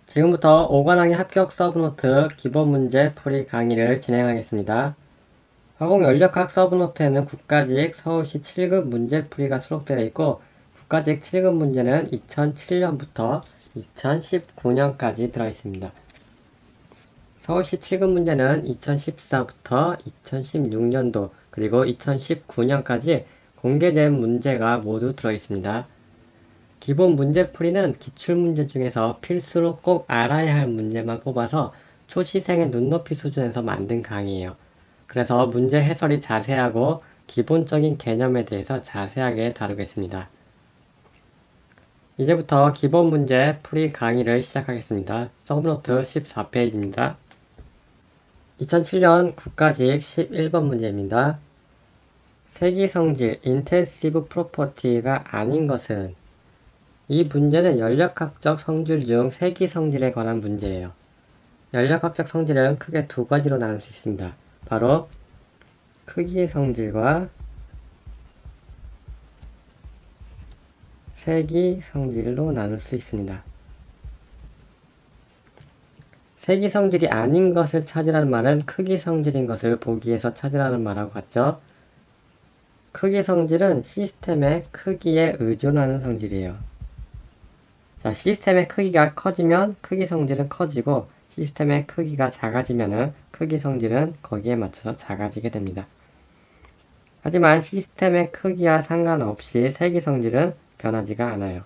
지금부터 5관왕의 합격 서브노트 기본 문제 풀이 강의를 진행하겠습니다. 화공 연력학 서브노트에는 국가직 서울시 7급 문제풀이가 수록되어 있고 국가직 7급 문제는 2007년부터 2019년까지 들어있습니다. 서울시 7급 문제는 2014부터 2016년도 그리고 2019년까지 공개된 문제가 모두 들어있습니다. 기본 문제풀이는 기출문제 중에서 필수로 꼭 알아야 할 문제만 뽑아서 초시생의 눈높이 수준에서 만든 강의예요. 그래서 문제 해설이 자세하고 기본적인 개념에 대해서 자세하게 다루겠습니다. 이제부터 기본 문제 풀이 강의를 시작하겠습니다. 서브노트 14페이지입니다. 2007년 국가직 11번 문제입니다. 세기성질, 인텐시브 프로퍼티가 아닌 것은? 이 문제는 연력학적 성질 중 세기성질에 관한 문제예요. 연력학적 성질은 크게 두 가지로 나눌 수 있습니다. 바로 크기 성질과 세기 성질로 나눌 수 있습니다. 세기 성질이 아닌 것을 찾으라는 말은 크기 성질인 것을 보기 위해서 찾으라는 말하고 같죠? 크기 성질은 시스템의 크기에 의존하는 성질이에요. 자, 시스템의 크기가 커지면 크기 성질은 커지고 시스템의 크기가 작아지면 크기 성질은 거기에 맞춰서 작아지게 됩니다. 하지만 시스템의 크기와 상관없이 세기 성질은 변하지가 않아요.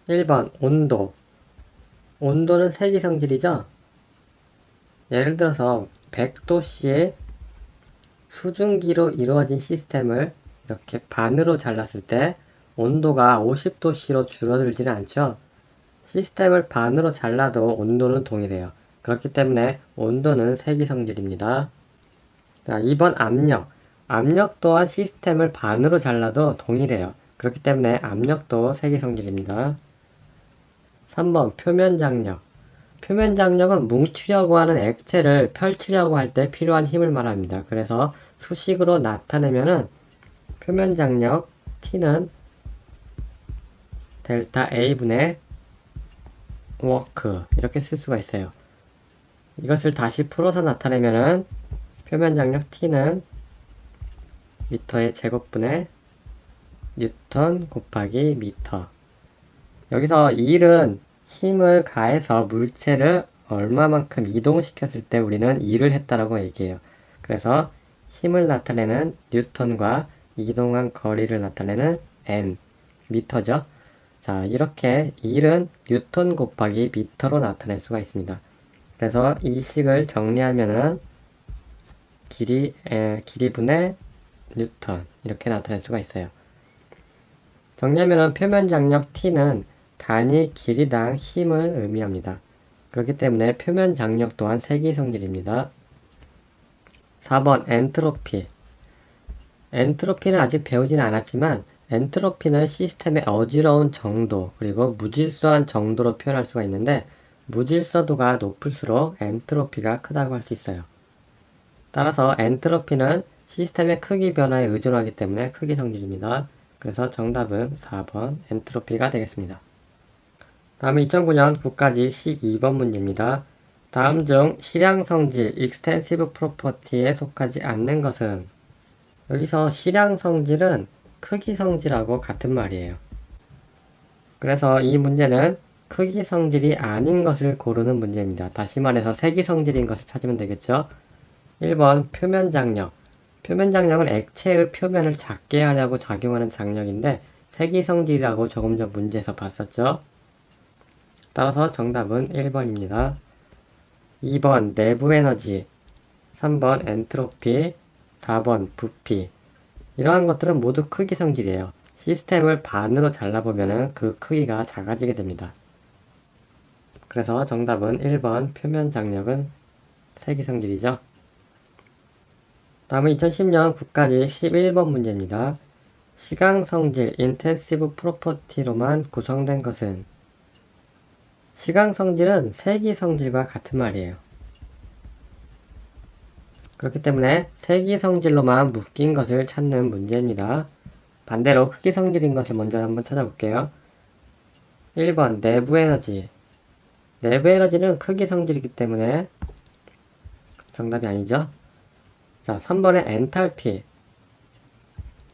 1번 온도. 온도는 세기 성질이죠? 예를 들어서 100도씨의 수증기로 이루어진 시스템을 이렇게 반으로 잘랐을 때 온도가 50도씨로 줄어들지는 않죠. 시스템을 반으로 잘라도 온도는 동일해요. 그렇기 때문에 온도는 세기성질입니다. 자, 2번 압력. 압력 또한 시스템을 반으로 잘라도 동일해요. 그렇기 때문에 압력도 세기성질입니다. 3번 표면장력. 표면장력은 뭉치려고 하는 액체를 펼치려고 할 때 필요한 힘을 말합니다. 그래서 수식으로 나타내면은 표면장력 T는 델타 A분의 워크 이렇게 쓸 수가 있어요. 이것을 다시 풀어서 나타내면은 표면장력 T는 미터의 제곱분의 뉴턴 곱하기 미터. 여기서 1은 힘을 가해서 물체를 얼마만큼 이동시켰을 때 우리는 1을 했다라고 얘기해요. 그래서 힘을 나타내는 뉴턴과 이동한 거리를 나타내는 m, 미터죠. 자, 이렇게 1은 뉴턴 곱하기 미터로 나타낼 수가 있습니다. 그래서 이 식을 정리하면은 길이분의 뉴턴 이렇게 나타낼 수가 있어요. 정리하면은 표면 장력 T는 단위 길이당 힘을 의미합니다. 그렇기 때문에 표면 장력 또한 세기성질입니다. 4번 엔트로피. 엔트로피는 아직 배우지는 않았지만 엔트로피는 시스템의 어지러운 정도 그리고 무질서한 정도로 표현할 수가 있는데 무질서도가 높을수록 엔트로피가 크다고 할 수 있어요. 따라서 엔트로피는 시스템의 크기 변화에 의존하기 때문에 크기 성질입니다. 그래서 정답은 4번 엔트로피가 되겠습니다. 다음은 2009년 국가직 12번 문제입니다. 다음 중 실향 성질 (extensive property에) 속하지 않는 것은? 여기서 실향 성질은 크기 성질하고 같은 말이에요. 그래서 이 문제는 크기 성질이 아닌 것을 고르는 문제입니다. 다시 말해서 세기 성질인 것을 찾으면 되겠죠. 1번 표면 장력. 표면 장력은 액체의 표면을 작게 하려고 작용하는 장력인데 세기 성질이라고 조금 전 문제에서 봤었죠. 따라서 정답은 1번입니다. 2번 내부 에너지, 3번 엔트로피, 4번 부피. 이러한 것들은 모두 크기 성질이에요. 시스템을 반으로 잘라보면 그 크기가 작아지게 됩니다. 그래서 정답은 1번 표면 장력은 세기 성질이죠. 다음은 2010년 국가직 11번 문제입니다. 시강 성질 (intensive property로만 구성된 것은? 시강 성질은 세기 성질과 같은 말이에요. 그렇기 때문에 세기 성질로만 묶인 것을 찾는 문제입니다. 반대로 크기 성질인 것을 먼저 한번 찾아볼게요. 1번 내부 에너지. 내부 에너지는 크기 성질이기 때문에 정답이 아니죠. 자, 3번에 엔탈피.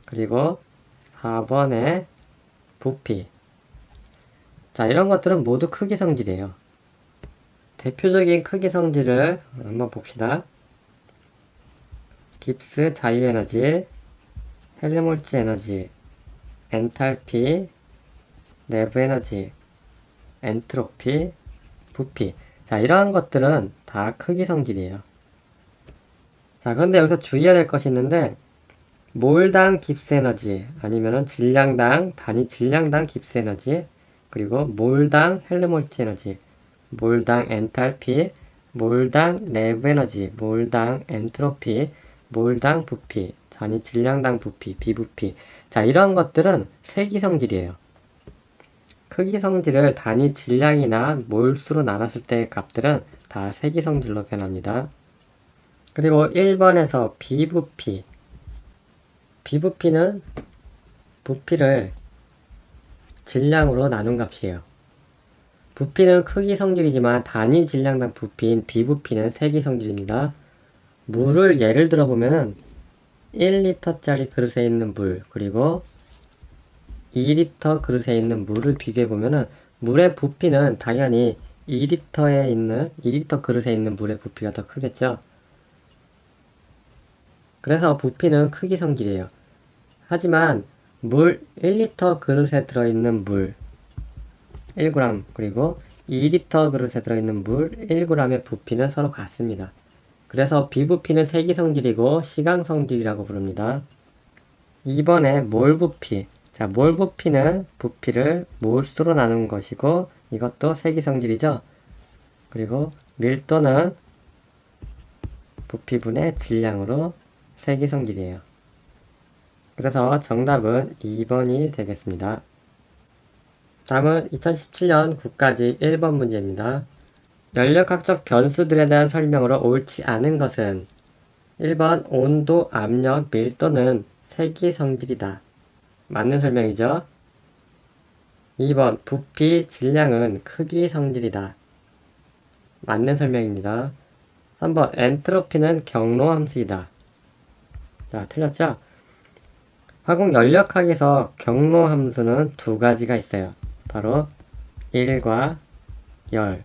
그리고 4번에 부피. 자, 이런 것들은 모두 크기 성질이에요. 대표적인 크기 성질을 한번 봅시다. 깁스 자유에너지, 헬름홀츠 에너지, 엔탈피, 내부 에너지, 엔트로피, 부피. 자, 이러한 것들은 다 크기 성질이에요. 자, 그런데 여기서 주의해야 될 것이 있는데, 몰당 깁스 에너지, 아니면은 질량당, 단위 질량당 깁스 에너지, 그리고 몰당 헬름홀츠 에너지, 몰당 엔탈피, 몰당 내부 에너지, 몰당 엔트로피, 몰당 부피, 단위 질량당 부피, 비부피. 자, 이런 것들은 세기 성질이에요. 크기 성질을 단위 질량이나 몰수로 나눴을 때의 값들은 다 세기 성질로 변합니다. 그리고 1번에서 비부피. 비부피는 부피를 질량으로 나눈 값이에요. 부피는 크기 성질이지만 단위 질량당 부피인 비부피는 세기 성질입니다. 물을 예를 들어 보면은 1리터짜리 그릇에 있는 물, 그리고 2리터 그릇에 있는 물을 비교해 보면은 물의 부피는 당연히 2리터 그릇에 있는 물의 부피가 더 크겠죠. 그래서 부피는 크기 성질이에요. 하지만 물 1리터 그릇에 들어있는 물 1g, 그리고 2리터 그릇에 들어있는 물 1g의 부피는 서로 같습니다. 그래서 비부피는 세기 성질이고 시강 성질이라고 부릅니다. 2번에 몰 부피. 자, 몰 부피는 부피를 몰수로 나눈 것이고 이것도 세기 성질이죠. 그리고 밀도는 부피분의 질량으로 세기 성질이에요. 그래서 정답은 2번이 되겠습니다. 다음은 2017년 국가직 1번 문제입니다. 연력학적 변수들에 대한 설명으로 옳지 않은 것은 1번 온도, 압력, 밀도는 세기 성질이다. 맞는 설명이죠. 2번 부피, 질량은 크기 성질이다. 맞는 설명입니다. 3번 엔트로피는 경로 함수이다. 자, 틀렸죠? 화공 연력학에서 경로 함수는 두 가지가 있어요. 바로 1과 열.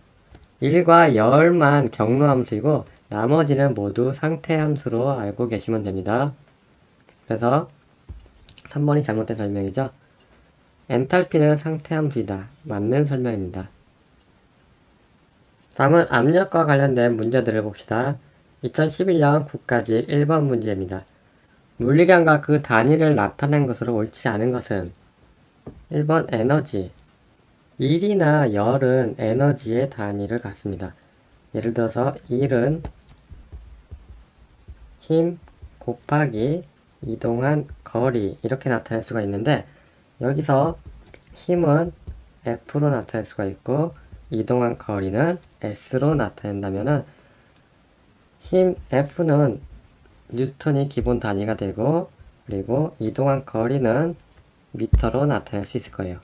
1과 열만 경로 함수이고 나머지는 모두 상태 함수로 알고 계시면 됩니다. 그래서 3번이 잘못된 설명이죠. 엔탈피는 상태 함수이다. 맞는 설명입니다. 다음은 압력과 관련된 문제들을 봅시다. 2011년 국가직 1번 문제입니다. 물리량과 그 단위를 나타낸 것으로 옳지 않은 것은 1번 에너지. 1이나 열은 에너지의 단위를 갖습니다. 예를 들어서 1은 힘 곱하기 이동한 거리 이렇게 나타낼 수가 있는데 여기서 힘은 F로 나타낼 수가 있고 이동한 거리는 S로 나타낸다면은 힘 F는 뉴턴이 기본 단위가 되고 그리고 이동한 거리는 미터로 나타낼 수 있을 거예요.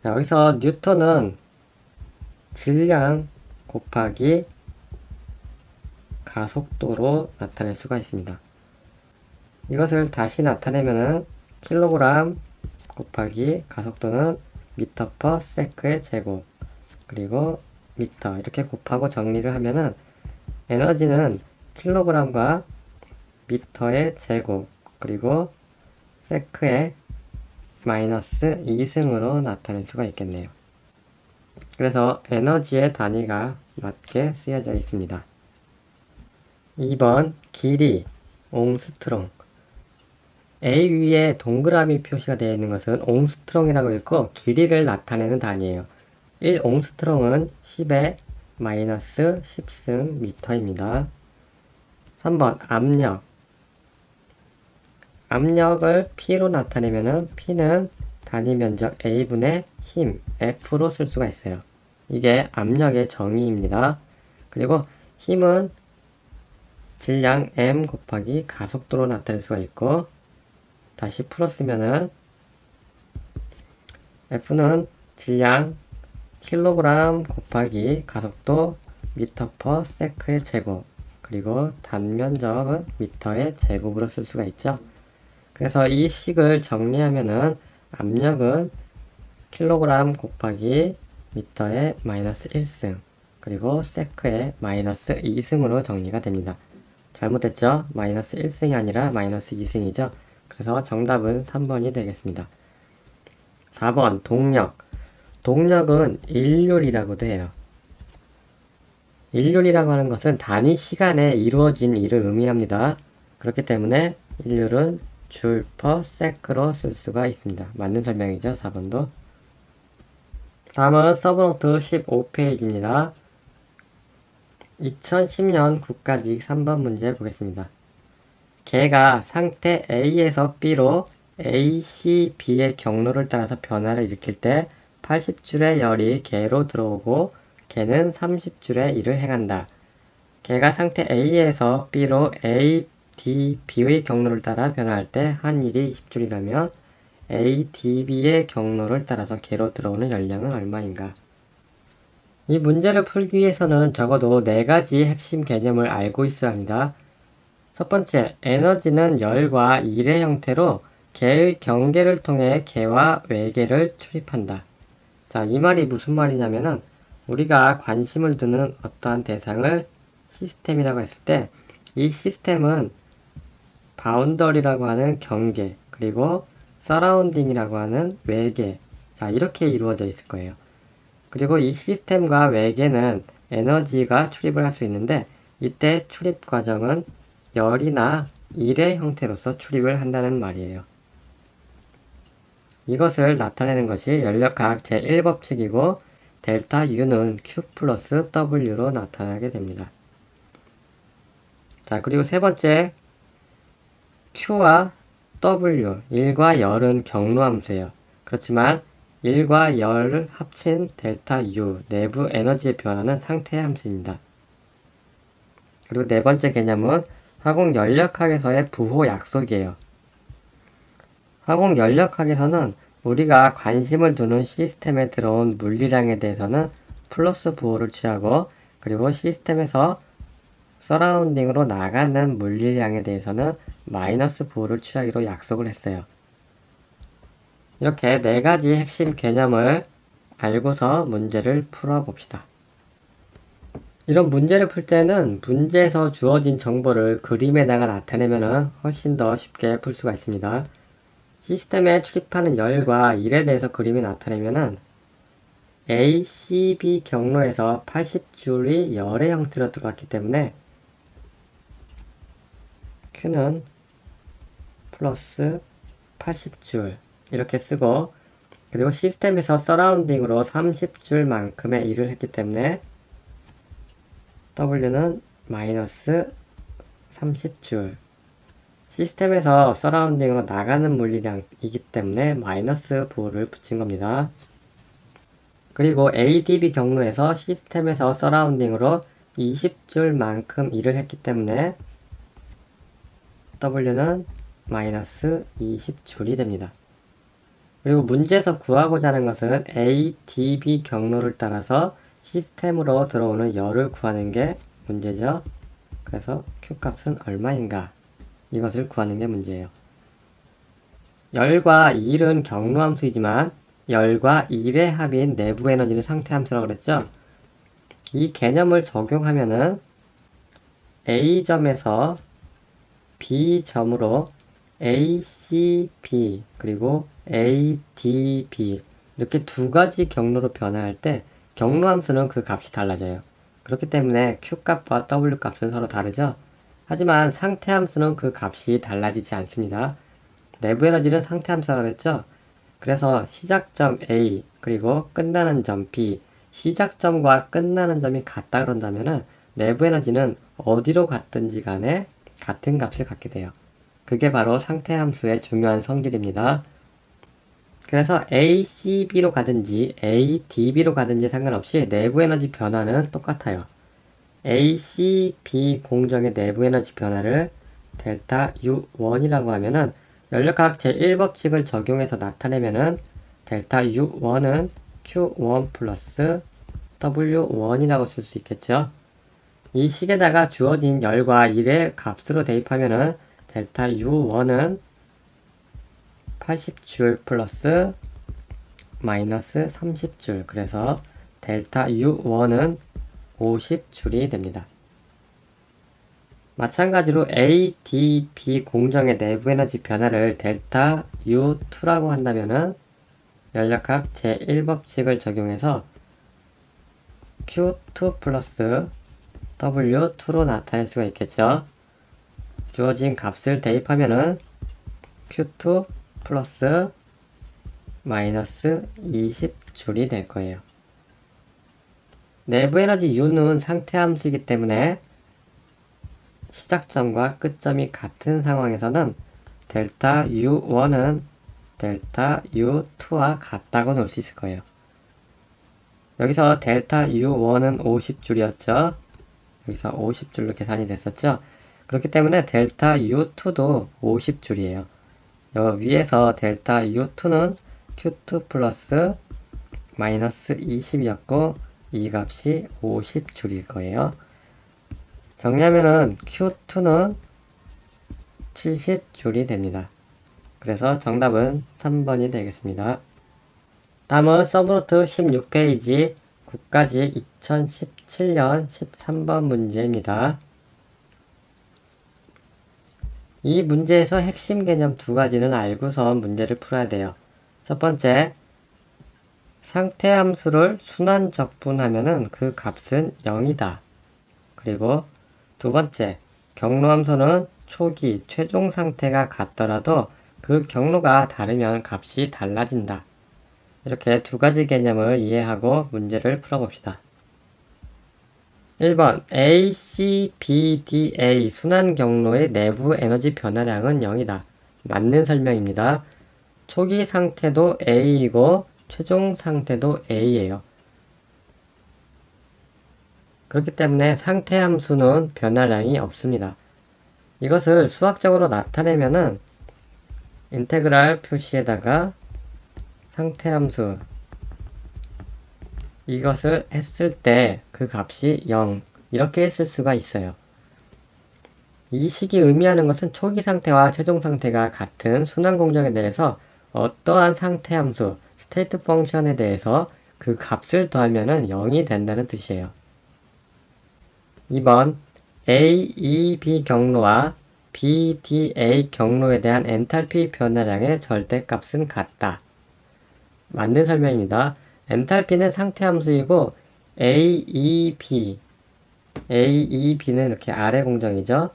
자, 여기서 뉴턴은 질량 곱하기 가속도로 나타낼 수가 있습니다. 이것을 다시 나타내면은 킬로그램 곱하기 가속도는 미터 퍼 세크의 제곱 그리고 미터 이렇게 곱하고 정리를 하면은 에너지는 킬로그램과 미터의 제곱 그리고 세크의 마이너스 2승으로 나타낼 수가 있겠네요. 그래서 에너지의 단위가 맞게 쓰여져 있습니다. 2번 길이 옹스트롱. A 위에 동그라미 표시가 되어 있는 것은 옹스트롱이라고 읽고 길이를 나타내는 단위예요. 1옹스트롱은 10의 마이너스 10승 미터입니다. 3번 압력. 압력을 P로 나타내면은 P는 단위 면적 A분의 힘 F로 쓸 수가 있어요. 이게 압력의 정의입니다. 그리고 힘은 질량 M 곱하기 가속도로 나타낼 수가 있고 다시 풀었으면은 F는 질량 킬로그램 곱하기 가속도 미터 퍼 세크의 제곱, 그리고 단면적은 미터의 제곱으로 쓸 수가 있죠. 그래서 이 식을 정리하면은 압력은 킬로그램 곱하기 미터의 마이너스 1승, 그리고 세크의 마이너스 2승으로 정리가 됩니다. 잘못했죠? 마이너스 1승이 아니라 마이너스 2승이죠. 그래서 정답은 3번이 되겠습니다. 4번 동력. 동력은 일률이라고도 해요. 일률이라고 하는 것은 단위 시간에 이루어진 일을 의미합니다. 그렇기 때문에 일률은 줄 퍼 세크로 쓸 수가 있습니다. 맞는 설명이죠, 4번도. 다음은 서브노트 15페이지입니다. 2010년 국가직 3번 문제 보겠습니다. 개가 상태 A에서 B로 A, C, B의 경로를 따라서 변화를 일으킬 때 80줄의 열이 개로 들어오고 개는 30줄의 일을 행한다. 개가 상태 A에서 B로 A, D, B의 경로를 따라 변화할 때 한 일이 20줄이라면 A, D, B의 경로를 따라서 개로 들어오는 열량은 얼마인가? 이 문제를 풀기 위해서는 적어도 4가지 핵심 개념을 알고 있어야 합니다. 첫 번째, 에너지는 열과 일의 형태로 개의 경계를 통해 개와 외계를 출입한다. 자, 이 말이 무슨 말이냐면은 우리가 관심을 두는 어떠한 대상을 시스템이라고 했을 때 이 시스템은 바운더리라고 하는 경계, 그리고 서라운딩이라고 하는 외계, 자, 이렇게 이루어져 있을 거예요. 그리고 이 시스템과 외계는 에너지가 출입을 할 수 있는데 이때 출입 과정은 열이나 일의 형태로서 출입을 한다는 말이에요. 이것을 나타내는 것이 연력학 제1법칙이고 델타 U는 Q 플러스 W로 나타나게 됩니다. 자, 그리고 세 번째, Q와 W, 1과 열은 경로함수예요. 그렇지만 1과 열을 합친 델타 U, 내부 에너지의 변화는 상태 함수입니다. 그리고 네 번째 개념은 화공연력학에서의 부호 약속이에요. 화공연력학에서는 우리가 관심을 두는 시스템에 들어온 물리량에 대해서는 플러스 부호를 취하고, 그리고 시스템에서 서라운딩으로 나가는 물리량에 대해서는 마이너스 부호를 취하기로 약속을 했어요. 이렇게 4가지 핵심 개념을 알고서 문제를 풀어봅시다. 이런 문제를 풀 때는 문제에서 주어진 정보를 그림에다가 나타내면 훨씬 더 쉽게 풀 수가 있습니다. 시스템에 출입하는 열과 일에 대해서 그림이 나타내면은 A, C, B 경로에서 80줄이 열의 형태로 들어왔기 때문에 Q는 플러스 80줄 이렇게 쓰고, 그리고 시스템에서 서라운딩으로 30줄만큼의 일을 했기 때문에 W는 마이너스 30줄. 시스템에서 서라운딩으로 나가는 물리량이기 때문에 마이너스 부호를 붙인 겁니다. 그리고 ADB 경로에서 시스템에서 서라운딩으로 20줄만큼 일을 했기 때문에 W는 마이너스 20줄이 됩니다. 그리고 문제에서 구하고자 하는 것은 ADB 경로를 따라서 시스템으로 들어오는 열을 구하는 게 문제죠. 그래서 Q값은 얼마인가? 이것을 구하는 게 문제예요. 열과 일은 경로함수이지만 열과 일의 합인 내부 에너지는 상태함수라고 그랬죠. 이 개념을 적용하면은 A점에서 B점으로 ACB 그리고 ADB 이렇게 2가지 경로로 변화할 때 경로함수는 그 값이 달라져요. 그렇기 때문에 Q값과 W값은 서로 다르죠. 하지만 상태함수는 그 값이 달라지지 않습니다. 내부 에너지는 상태함수라고 했죠. 그래서 시작점 A 그리고 끝나는 점 B, 시작점과 끝나는 점이 같다 그런다면은 내부 에너지는 어디로 갔든지 간에 같은 값을 갖게 돼요. 그게 바로 상태함수의 중요한 성질입니다. 그래서 ACB로 가든지 ADB로 가든지 상관없이 내부 에너지 변화는 똑같아요. ACB 공정의 내부 에너지 변화를 델타 U1이라고 하면은 연력학 제1법칙을 적용해서 나타내면은 델타 U1은 Q1 플러스 W1이라고 쓸 수 있겠죠. 이 식에다가 주어진 열과 일의 값으로 대입하면은 델타 U1은 80줄 플러스 마이너스 30줄. 그래서 델타 U1은 50줄이 됩니다. 마찬가지로 A, D, B 공정의 내부 에너지 변화를 델타 U2라고 한다면은 연력학 제1법칙을 적용해서 Q2 플러스 W2로 나타낼 수가 있겠죠. 주어진 값을 대입하면은 Q2 플러스 마이너스 20줄이 될 거예요. 내부 에너지 U는 상태 함수이기 때문에 시작점과 끝점이 같은 상황에서는 델타 U1은 델타 U2와 같다고 놓을 수 있을 거예요. 여기서 델타 U1은 50줄이었죠. 여기서 50줄로 계산이 됐었죠. 그렇기 때문에 델타 U2도 50줄이에요. 위에서 델타 U2는 Q2 플러스 마이너스 20이었고 이 값이 50줄일 거예요. 정리하면은 Q2는 70줄이 됩니다. 그래서 정답은 3번이 되겠습니다. 다음은 서브노트 16페이지 9까지 2017년 13번 문제입니다. 이 문제에서 핵심 개념 두 가지는 알고서 문제를 풀어야 돼요. 첫 번째, 상태 함수를 순환 적분하면은 그 값은 0이다. 그리고 두 번째, 경로 함수는 초기, 최종 상태가 같더라도 그 경로가 다르면 값이 달라진다. 이렇게 두 가지 개념을 이해하고 문제를 풀어봅시다. 1번 A, C, B, D, A 순환 경로의 내부 에너지 변화량은 0이다. 맞는 설명입니다. 초기 상태도 A이고 최종 상태도 A예요. 그렇기 때문에 상태 함수는 변화량이 없습니다. 이것을 수학적으로 나타내면은 인테그랄 표시에다가 상태 함수 이것을 했을 때 그 값이 0 이렇게 했을 수가 있어요. 이 식이 의미하는 것은 초기 상태와 최종 상태가 같은 순환 공정에 대해서 어떠한 상태 함수, 스테이트 펑션에 대해서 그 값을 더하면은 0이 된다는 뜻이에요. 2번 A, E, B 경로와 B, D, A 경로에 대한 엔탈피 변화량의 절대값은 같다. 맞는 설명입니다. 엔탈피는 상태 함수이고 AEB는 이렇게 아래 공정이죠.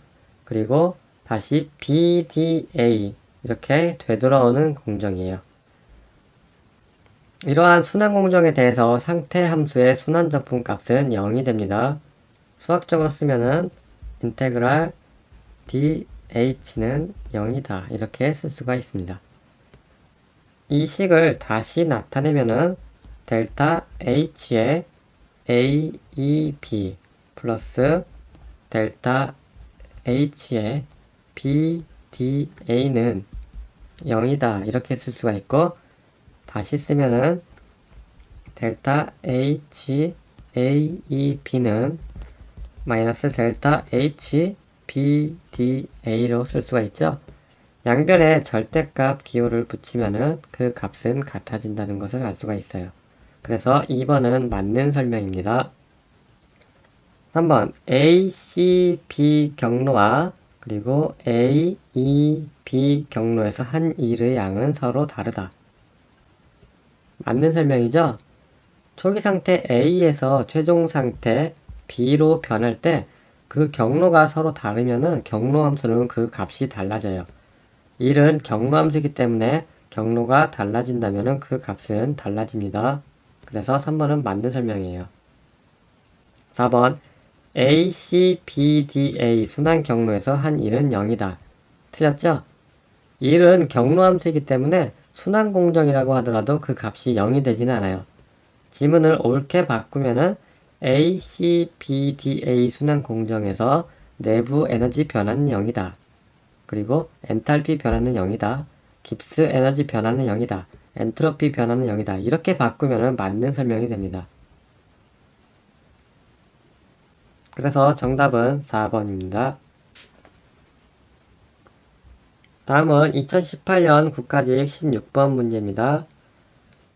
그리고 다시 BDA 이렇게 되돌아오는 공정이에요. 이러한 순환 공정에 대해서 상태 함수의 순환 적분 값은 0이 됩니다. 수학적으로 쓰면은 인테그랄 DH는 0이다. 이렇게 쓸 수가 있습니다. 이 식을 다시 나타내면은 델타 H에 AEB 플러스 델타 H에 BDA는 0이다. 이렇게 쓸 수가 있고 다시 쓰면은 델타 H AEB는 마이너스 델타 H BDA로 쓸 수가 있죠. 양변에 절대값 기호를 붙이면은 그 값은 같아진다는 것을 알 수가 있어요. 그래서 2번은 맞는 설명입니다. 3번 A, C, B 경로와 그리고 A, E, B 경로에서 한 일의 양은 서로 다르다. 맞는 설명이죠? 초기 상태 A에서 최종 상태 B로 변할 때 그 경로가 서로 다르면은 경로 함수는 그 값이 달라져요. 1은 경로 함수이기 때문에 경로가 달라진다면은 그 값은 달라집니다. 그래서 3번은 맞는 설명이에요. 4번 A, C, B, D, A 순환 경로에서 한 1은 0이다. 틀렸죠? 1은 경로 함수이기 때문에 순환 공정이라고 하더라도 그 값이 0이 되지는 않아요. 지문을 옳게 바꾸면은 A, C, B, D, A 순환 공정에서 내부 에너지 변화는 0이다. 그리고 엔탈피 변화는 0이다. 깁스 에너지 변화는 0이다. 엔트로피 변화는 0이다. 이렇게 바꾸면 맞는 설명이 됩니다. 그래서 정답은 4번입니다. 다음은 2018년 국가직 16번 문제입니다.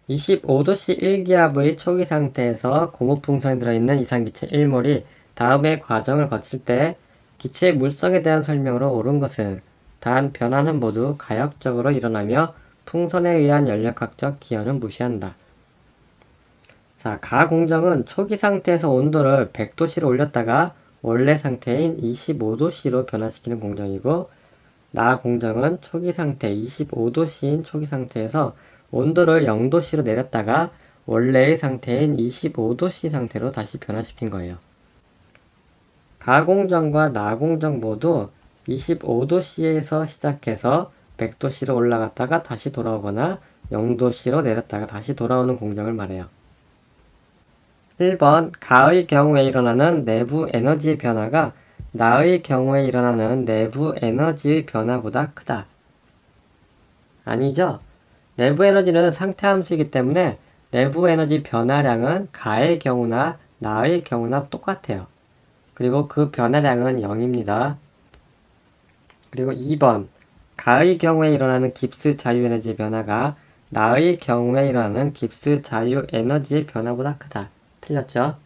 25도씨 1기압의 초기 상태에서 고무풍선에 들어있는 이산기체 1몰이 다음의 과정을 거칠 때 기체의 물성에 대한 설명으로 옳은 것은 단 변화는 모두 가역적으로 일어나며 풍선에 의한 연력학적 기여는 무시한다. 자, 가공정은 초기 상태에서 온도를 100도씨로 올렸다가 원래 상태인 25도씨로 변화시키는 공정이고, 나공정은 초기 상태 25도씨인 초기 상태에서 온도를 0도씨로 내렸다가 원래의 상태인 25도씨 상태로 다시 변화시킨 거예요. 가공정과 나공정 모두 25도씨에서 시작해서 100도씨로 올라갔다가 다시 돌아오거나 0도씨로 내렸다가 다시 돌아오는 공정을 말해요. 1번 가의 경우에 일어나는 내부 에너지의 변화가 나의 경우에 일어나는 내부 에너지의 변화보다 크다. 아니죠? 내부 에너지는 상태 함수이기 때문에 내부 에너지 변화량은 가의 경우나 나의 경우나 똑같아요. 그리고 그 변화량은 0입니다. 그리고 2번 가의 경우에 일어나는 깁스 자유 에너지의 변화가 나의 경우에 일어나는 깁스 자유 에너지의 변화보다 크다. 틀렸죠?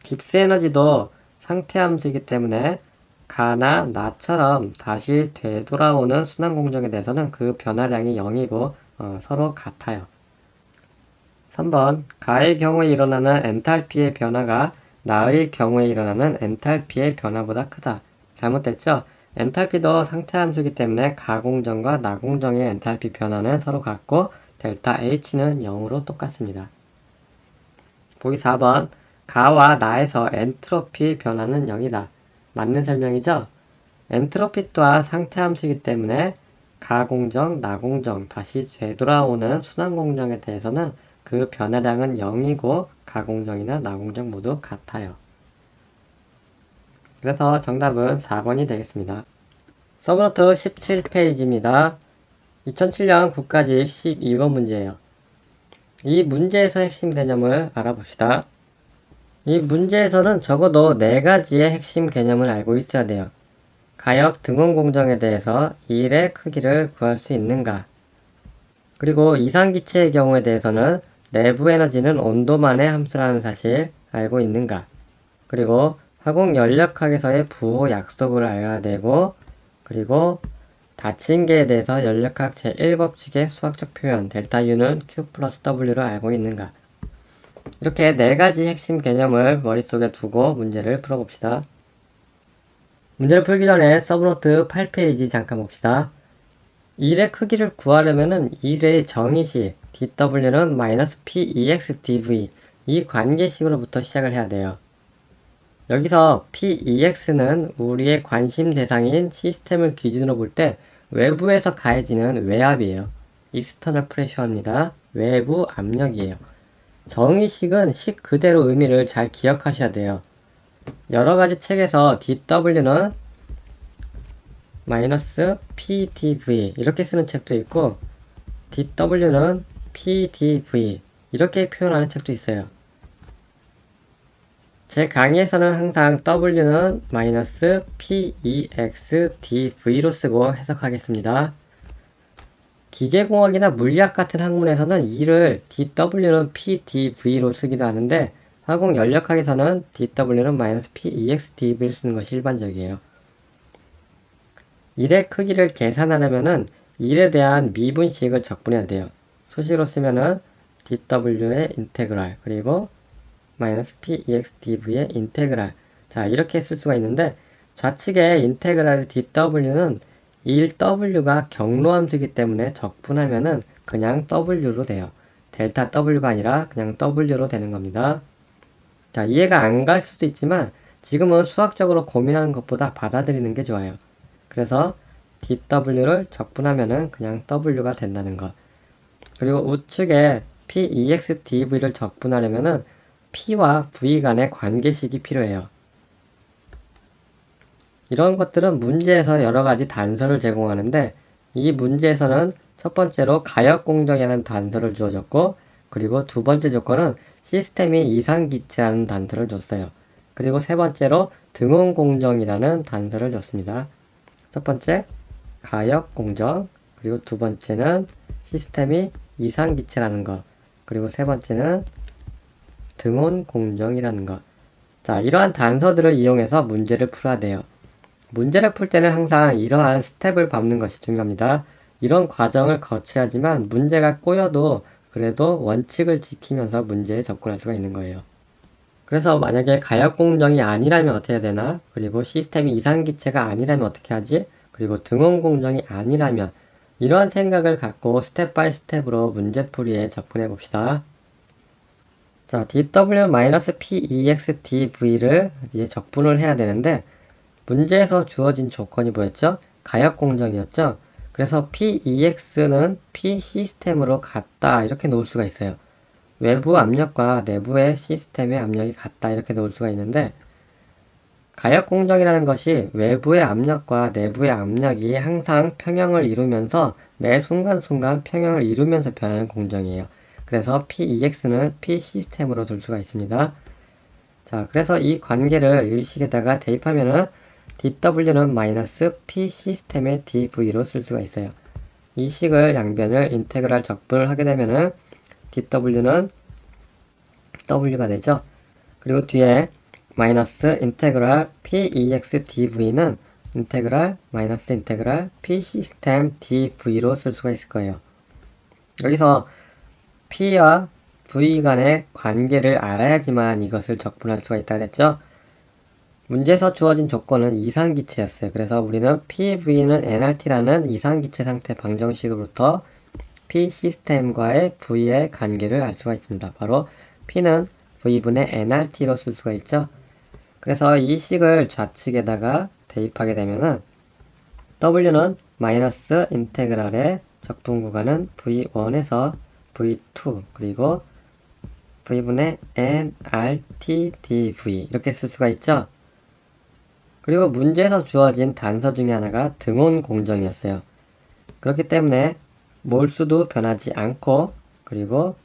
깁스 에너지도 상태 함수이기 때문에 가나 나처럼 다시 되돌아오는 순환 공정에 대해서는 그 변화량이 0이고 서로 같아요. 3번 가의 경우에 일어나는 엔탈피의 변화가 나의 경우에 일어나는 엔탈피의 변화보다 크다. 잘못됐죠? 엔탈피도 상태 함수이기 때문에 가공정과 나공정의 엔탈피 변화는 서로 같고 델타 H는 0으로 똑같습니다. 보기 4번 가와 나에서 엔트로피 변화는 0이다. 맞는 설명이죠? 엔트로피 또한 상태 함수이기 때문에 가공정, 나공정, 다시 되돌아오는 순환공정에 대해서는 그 변화량은 0이고 가공정이나 나공정 모두 같아요. 그래서 정답은 4번이 되겠습니다. 서브노트 17페이지입니다. 2007년 국가직 12번 문제예요. 이 문제에서 핵심 개념을 알아봅시다. 이 문제에서는 적어도 4가지의 핵심 개념을 알고 있어야 돼요. 가역 등원 공정에 대해서 일의 크기를 구할 수 있는가? 그리고 이산기체의 경우에 대해서는 내부 에너지는 온도만의 함수라는 사실 알고 있는가? 그리고 화공연력학에서의 부호 약속을 알아야 되고, 그리고 닫힌 계에 대해서 연력학 제1법칙의 수학적 표현 델타 U는 Q 플러스 W를 알고 있는가? 이렇게 4가지 핵심 개념을 머릿속에 두고 문제를 풀어봅시다. 문제를 풀기 전에 서브노트 8페이지 잠깐 봅시다. 1의 크기를 구하려면 1의 정의식 dw는 -pex dv 이 관계식으로부터 시작을 해야 돼요. 여기서 PEX는 우리의 관심 대상인 시스템을 기준으로 볼 때 외부에서 가해지는 외압이에요. external pressure입니다. 외부 압력이에요. 정의식은 식 그대로 의미를 잘 기억하셔야 돼요. 여러가지 책에서 dw는 -pdv 이렇게 쓰는 책도 있고 dw는 pdv 이렇게 표현하는 책도 있어요. 제 강의에서는 항상 W는 -PEXDV로 쓰고 해석하겠습니다. 기계공학이나 물리학 같은 학문에서는 이를 dW는 PDV로 쓰기도 하는데 화공연력학에서는 dW는 -PEXDV를 쓰는 것이 일반적이에요. 1의 크기를 계산하려면은 1에 대한 미분식을 적분해야 돼요. 수식으로 쓰면은 dW의 인테그랄 그리고 -PEXDV의 인테그랄. 자, 이렇게 쓸 수가 있는데 좌측의 인테그랄 dW는 1W가 경로함수이기 때문에 적분하면은 그냥 W로 돼요. 델타 W가 아니라 그냥 W로 되는 겁니다. 자, 이해가 안 갈 수도 있지만 지금은 수학적으로 고민하는 것보다 받아들이는 게 좋아요. 그래서 dW를 적분하면은 그냥 W가 된다는 것. 그리고 우측에 PEXDV를 적분하려면은 P와 V 간의 관계식이 필요해요. 이런 것들은 문제에서 여러가지 단서를 제공하는데 이 문제에서는 첫 번째로 가역공정이라는 단서를 주어졌고, 그리고 두 번째 조건은 시스템이 이상기체라는 단서를 줬어요. 그리고 세 번째로 등원공정이라는 단서를 줬습니다. 첫 번째 가역공정, 그리고 두 번째는 시스템이 이상기체라는 것, 그리고 세 번째는 등원공정이라는 것. 자, 이러한 단서들을 이용해서 문제를 풀어야 돼요. 문제를 풀 때는 항상 이러한 스텝을 밟는 것이 중요합니다. 이런 과정을 거쳐야지만 문제가 꼬여도 그래도 원칙을 지키면서 문제에 접근할 수가 있는 거예요. 그래서 만약에 가역공정이 아니라면 어떻게 해야 되나? 그리고 시스템이 이상기체가 아니라면 어떻게 하지? 그리고 등원공정이 아니라면 이러한 생각을 갖고 스텝 바이 스텝으로 문제풀이에 접근해 봅시다. 자, dw-p-exdv를 이제 적분을 해야 되는데 문제에서 주어진 조건이 뭐였죠? 가역공정이었죠? 그래서 PEX는 P 시스템으로 같다 이렇게 놓을 수가 있어요. 외부 압력과 내부의 시스템의 압력이 같다 이렇게 놓을 수가 있는데 가역공정이라는 것이 외부의 압력과 내부의 압력이 항상 평형을 이루면서 매 순간순간 평형을 이루면서 변하는 공정이에요. 그래서 PEX는 P 시스템으로 둘 수가 있습니다. 자, 그래서 이 관계를 일식에다가 대입하면은 dw는 마이너스 p 시스템의 dv로 쓸 수가 있어요. 이 식을 양변을 인테그랄 적분을 하게 되면은 dw는 w가 되죠. 그리고 뒤에 마이너스 인테그랄 pex dv는 인테그랄 마이너스 인테그랄 p 시스템 dv로 쓸 수가 있을 거예요. 여기서 p와 v 간의 관계를 알아야지만 이것을 적분할 수가 있다 그랬죠. 문제에서 주어진 조건은 이상기체였어요. 그래서 우리는 PV는 nRT라는 이상기체 상태 방정식으로부터 P 시스템과의 V의 관계를 알 수가 있습니다. 바로 P는 V분의 nRT로 쓸 수가 있죠. 그래서 이 식을 좌측에다가 대입하게 되면은 W는 마이너스 인테그랄의 적분 구간은 V1에서 V2 그리고 V분의 nRT dV 이렇게 쓸 수가 있죠. 그리고 문제에서 주어진 단서 중에 하나가 등원 공정이었어요. 그렇기 때문에 몰수도 변하지 않고 그리고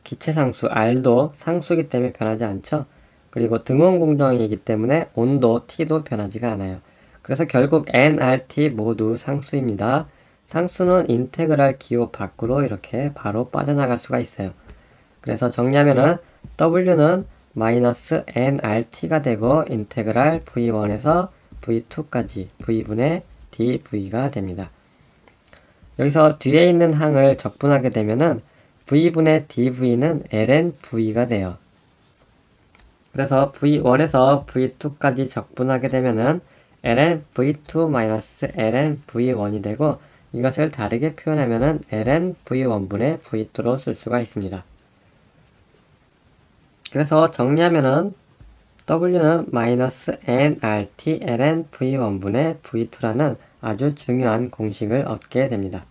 기체상수 R도 상수이기 때문에 변하지 않죠. 그리고 등원 공정이기 때문에 온도 T도 변하지가 않아요. 그래서 결국 nRT 모두 상수입니다. 상수는 인테그랄 기호 밖으로 이렇게 바로 빠져나갈 수가 있어요. 그래서 정리하면은 W는 마이너스 nRT가 되고 인테그랄 V1에서 V2까지 V분의 dV가 됩니다. 여기서 뒤에 있는 항을 적분하게 되면은 V분의 dV는 lnV가 돼요. 그래서 V1에서 V2까지 적분하게 되면은 lnV2 lnV1이 되고 이것을 다르게 표현하면은 lnV1분의 V2로 쓸 수가 있습니다. 그래서 정리하면은 W는 마이너스 nRT ln V1분의 V2라는 아주 중요한 공식을 얻게 됩니다.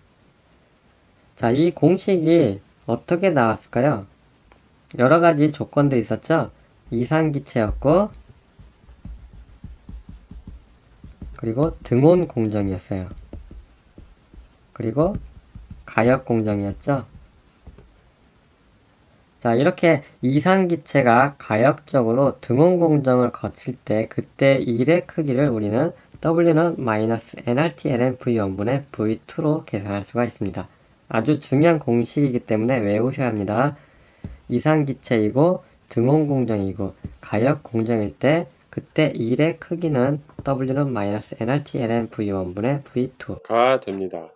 자, 이 공식이 어떻게 나왔을까요? 여러 가지 조건들이 있었죠? 이상기체였고 그리고 등온 공정이었어요. 그리고 가역 공정이었죠? 자, 이렇게 이상기체가 가역적으로 등원 공정을 거칠 때 그때 1의 크기를 우리는 W는 마이너스 nRT ln V1분의 V2로 계산할 수가 있습니다. 아주 중요한 공식이기 때문에 외우셔야 합니다. 이상기체이고 등원 공정이고 가역 공정일 때 그때 1의 크기는 W는 마이너스 nRT ln V1분의 V2가 됩니다.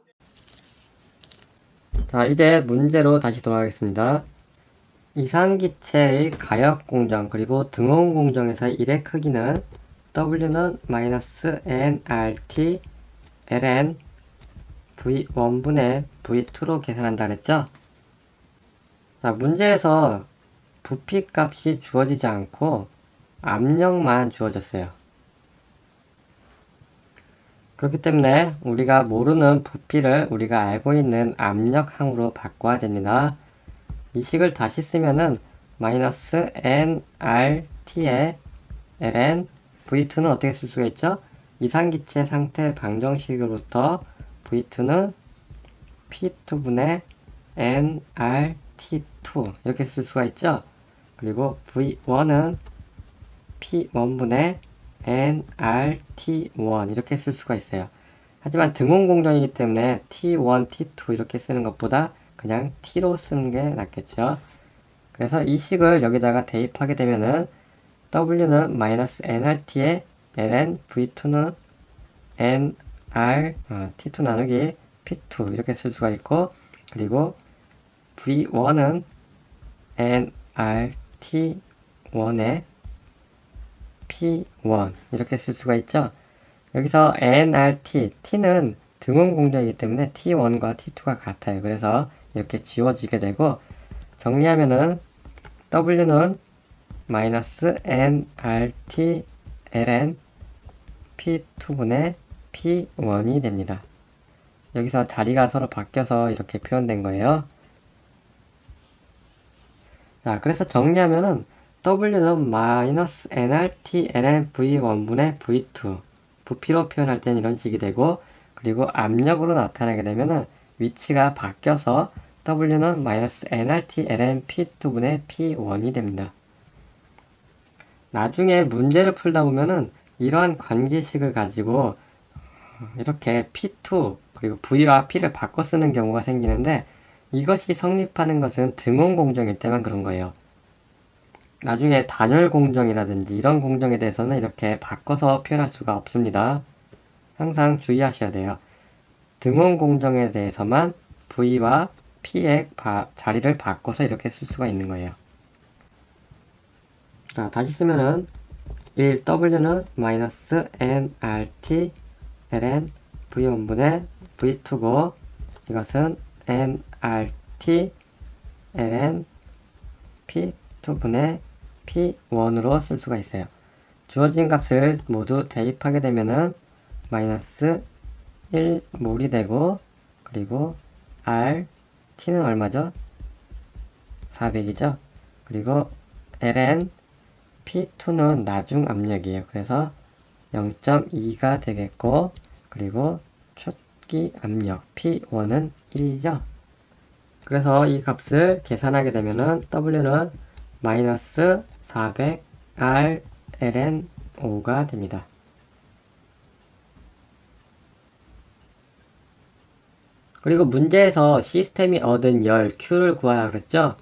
자, 이제 문제로 다시 돌아가겠습니다. 이상기체의 가역공정 그리고 등원공정에서의 1의 크기는 W는 마이너스 nRT ln V1분의 V2로 계산한다 그랬죠? 자, 문제에서 부피 값이 주어지지 않고 압력만 주어졌어요. 그렇기 때문에 우리가 모르는 부피를 우리가 알고 있는 압력항으로 바꿔야 됩니다. 이 식을 다시 쓰면은 마이너스 nRT의 ln V2는 어떻게 쓸 수가 있죠? 이상기체 상태 방정식으로부터 V2는 P2분의 nRT2 이렇게 쓸 수가 있죠. 그리고 V1은 P1분의 nRT1 이렇게 쓸 수가 있어요. 하지만 등원 공정이기 때문에 T1, T2 이렇게 쓰는 것보다 그냥 T로 쓰는 게 낫겠죠. 그래서 이 식을 여기다가 대입하게 되면은 W는 마이너스 nRT에 ln V2는 T2 나누기 P2 이렇게 쓸 수가 있고, 그리고 V1은 nRT1에 P1 이렇게 쓸 수가 있죠. 여기서 nRT, t는 등원 공정이기 때문에 t1과 t2가 같아요. 그래서 이렇게 지워지게 되고, 정리하면은 w는 마이너스 nRT ln P2분의 P1이 됩니다. 여기서 자리가 서로 바뀌어서 이렇게 표현된 거예요. 자, 그래서 정리하면은 W는 마이너스 nRT ln V1분의 V2 부피로 표현할 때는 이런 식이 되고, 그리고 압력으로 나타나게 되면은 위치가 바뀌어서 W는 마이너스 nRT ln P2분의 P1이 됩니다. 나중에 문제를 풀다 보면은 이러한 관계식을 가지고 이렇게 P2 그리고 V와 P를 바꿔 쓰는 경우가 생기는데, 이것이 성립하는 것은 등원 공정일 때만 그런 거예요. 나중에 단열 공정이라든지 이런 공정에 대해서는 이렇게 바꿔서 표현할 수가 없습니다. 항상 주의하셔야 돼요. 등원 공정에 대해서만 V와 P의 자리를 바꿔서 이렇게 쓸 수가 있는 거예요. 자, 다시 쓰면은 1W는 마이너스 nRT ln V1분의 V2고, 이것은 nRT ln P2분의 P1으로 쓸 수가 있어요. 주어진 값을 모두 대입하게 되면은 마이너스 1몰이 되고, 그리고 R, T는 얼마죠? 400이죠? 그리고 ln P2는 나중 압력이에요. 그래서 0.2가 되겠고, 그리고 초기 압력 P1은 1이죠. 그래서 이 값을 계산하게 되면은 W는 마이너스 400 R ln 5가 됩니다. 그리고 문제에서 시스템이 얻은 열 Q를 구하라 그랬죠?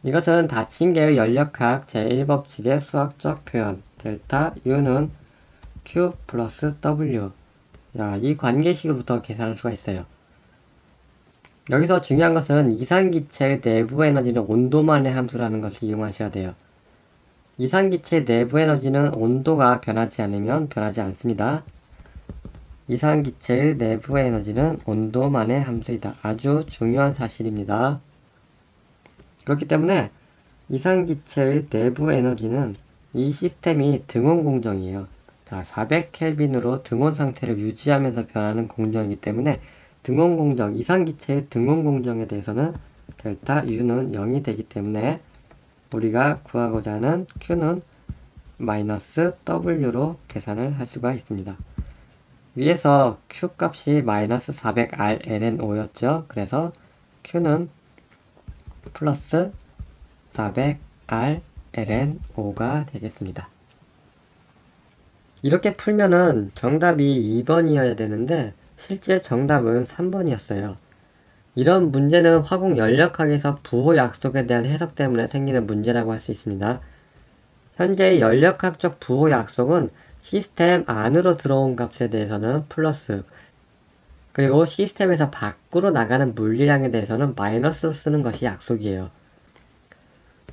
이것은 닫힌 개의 연력학 제1법칙의 수학적 표현 델타 U는 Q 플러스 W. 자, 이 관계식으로부터 계산할 수가 있어요. 여기서 중요한 것은 이산기체의 내부 에너지는 온도만의 함수라는 것을 이용하셔야 돼요. 이산기체의 내부 에너지는 온도가 변하지 않으면 변하지 않습니다. 이산기체의 내부 에너지는 온도만의 함수이다. 아주 중요한 사실입니다. 그렇기 때문에 이산기체의 내부 에너지는 이 시스템이 등원 공정이에요. 자, 400켈빈으로 등원 상태를 유지하면서 변하는 공정이기 때문에 등원 공정, 이산기체의 등원 공정에 대해서는 델타 U는 0이 되기 때문에 우리가 구하고자 하는 Q는 마이너스 W로 계산을 할 수가 있습니다. 위에서 Q 값이 마이너스 400R ln 5였죠. 그래서 Q는 플러스 400R ln 5가 되겠습니다. 이렇게 풀면은 정답이 2번이어야 되는데 실제 정답은 3번이었어요. 이런 문제는 화공 연력학에서 부호 약속에 대한 해석 때문에 생기는 문제라고 할 수 있습니다. 현재 연력학적 부호 약속은 시스템 안으로 들어온 값에 대해서는 플러스, 그리고 시스템에서 밖으로 나가는 물리량에 대해서는 마이너스로 쓰는 것이 약속이에요.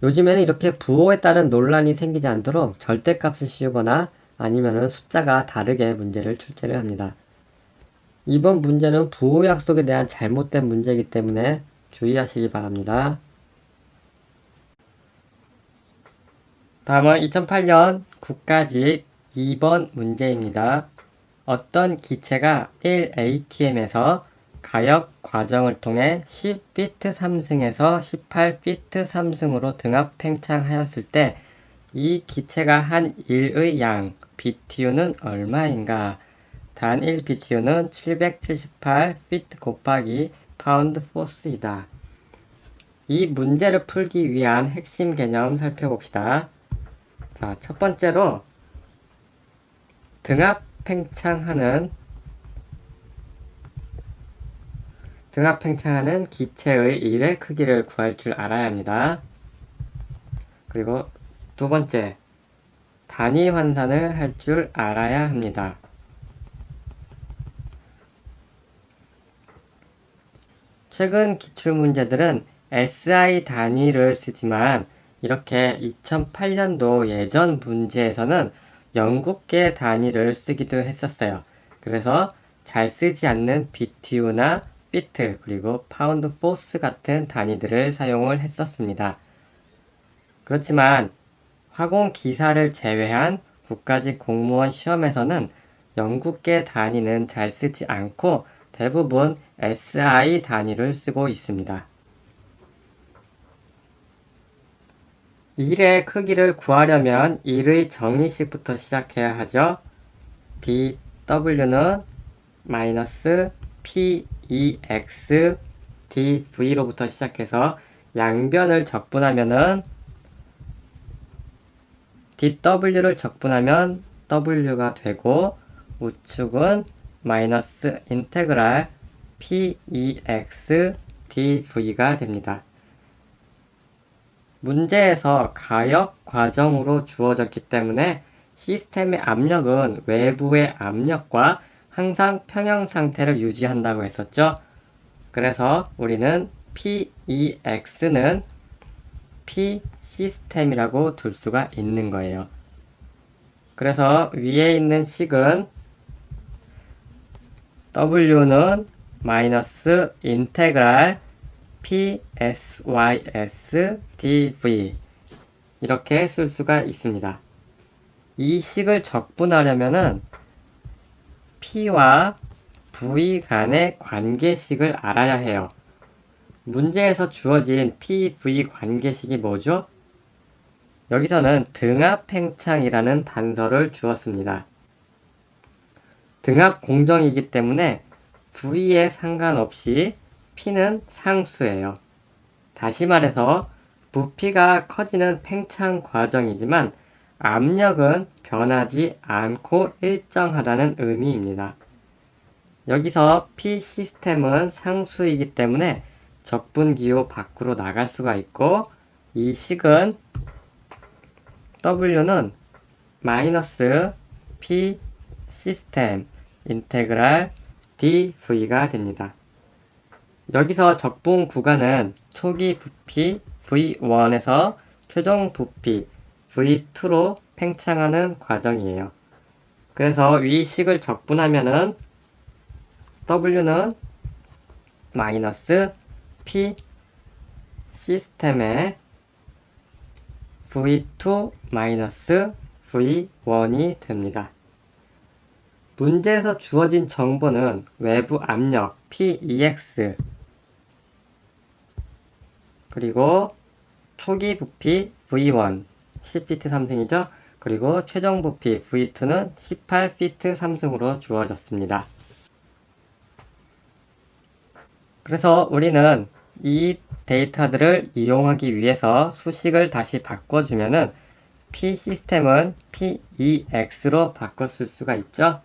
요즘에는 이렇게 부호에 따른 논란이 생기지 않도록 절대값을 씌우거나 아니면은 숫자가 다르게 문제를 출제를 합니다. 이번 문제는 부호 약속에 대한 잘못된 문제이기 때문에 주의하시기 바랍니다. 다음은 2008년 국가직 2번 문제입니다. 어떤 기체가 1ATM에서 가역 과정을 통해 10비트 상승에서 18비트 상승으로 등압 팽창하였을 때 이 기체가 한 1의 양 BTU는 얼마인가? 단 1BTU는 778비트 곱하기 파운드 포스이다. 이 문제를 풀기 위한 핵심 개념 살펴봅시다. 자, 첫 번째로 등압 팽창하는 기체의 일의 크기를 구할 줄 알아야 합니다. 그리고 두 번째, 단위 환산을 할 줄 알아야 합니다. 최근 기출문제들은 SI 단위를 쓰지만 이렇게 2008년도 예전 문제에서는 영국계 단위를 쓰기도 했었어요. 그래서 잘 쓰지 않는 BTU나 피트 그리고 파운드 포스 같은 단위들을 사용을 했었습니다. 그렇지만 화공 기사를 제외한 국가직 공무원 시험에서는 영국계 단위는 잘 쓰지 않고 대부분 SI 단위를 쓰고 있습니다. 일의 크기를 구하려면 일의 정의식부터 시작해야 하죠. dW는 마이너스 PEX dV로부터 시작해서 양변을 적분하면은 dW를 적분하면 W가 되고 우측은 마이너스 인테그랄 PEX dV가 됩니다. 문제에서 가역 과정으로 주어졌기 때문에 시스템의 압력은 외부의 압력과 항상 평형 상태를 유지한다고 했었죠. 그래서 우리는 PEX는 P 시스템이라고 둘 수가 있는 거예요. 그래서 위에 있는 식은 W는 마이너스 인테그랄 PSYS dV 이렇게 쓸 수가 있습니다. 이 식을 적분하려면은 P와 V 간의 관계식을 알아야 해요. 문제에서 주어진 PV 관계식이 뭐죠? 여기서는 등압 팽창이라는 단서를 주었습니다. 등압 공정이기 때문에 V에 상관없이 P는 상수예요. 다시 말해서 부피가 커지는 팽창 과정이지만 압력은 변하지 않고 일정하다는 의미입니다. 여기서 P 시스템은 상수이기 때문에 적분기호 밖으로 나갈 수가 있고 이 식은 W는 마이너스 P 시스템 인테그랄 dV가 됩니다. 여기서 적분 구간은 초기 부피 V1에서 최종 부피 V2로 팽창하는 과정이에요. 그래서 위 식을 적분하면은 W는 마이너스 P 시스템의 V2 마이너스 V1이 됩니다. 문제에서 주어진 정보는 외부 압력 PEX 그리고 초기 부피 V1 10피트 3승이죠. 그리고 최종 부피 V2는 18피트 3승으로 주어졌습니다. 그래서 우리는 이 데이터들을 이용하기 위해서 수식을 다시 바꿔주면은 P 시스템은 PEX로 바꿨을 수가 있죠.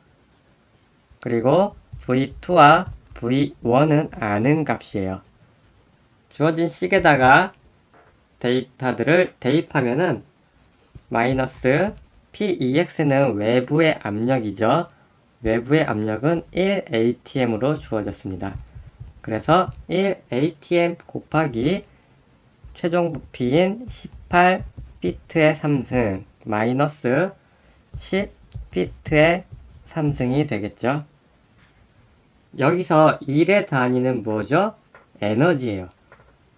그리고 V2와 V1은 아는 값이에요. 주어진 식에다가 데이터들을 대입하면은 마이너스 PEX는 외부의 압력이죠. 외부의 압력은 1atm으로 주어졌습니다. 그래서 1atm 곱하기 최종 부피인 18피트의 3승 마이너스 10피트의 3승이 되겠죠. 여기서 1의 단위는 뭐죠? 에너지예요.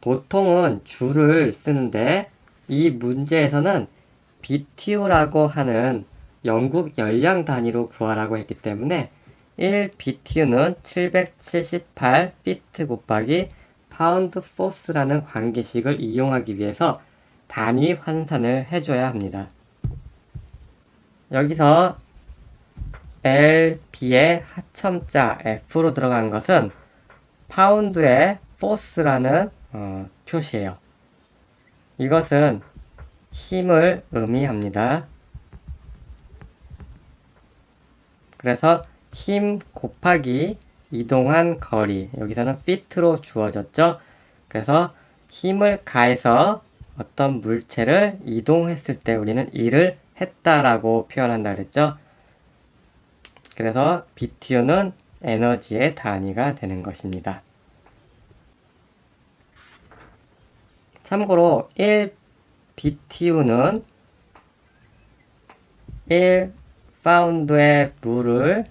보통은 줄을 쓰는데 이 문제에서는 BTU라고 하는 영국 열량 단위로 구하라고 했기 때문에 1BTU는 778피트 곱하기 파운드 포스라는 관계식을 이용하기 위해서 단위 환산을 해줘야 합니다. 여기서 LB의 하첨자 F로 들어간 것은 파운드의 포스라는 표시예요. 이것은 힘을 의미합니다. 그래서 힘 곱하기 이동한 거리, 여기서는 fit로 주어졌죠. 그래서 힘을 가해서 어떤 물체를 이동했을 때 우리는 일을 했다라고 표현한다 그랬죠. 그래서 BTU는 에너지의 단위가 되는 것입니다. 참고로 1BTU는 1파운드의 물을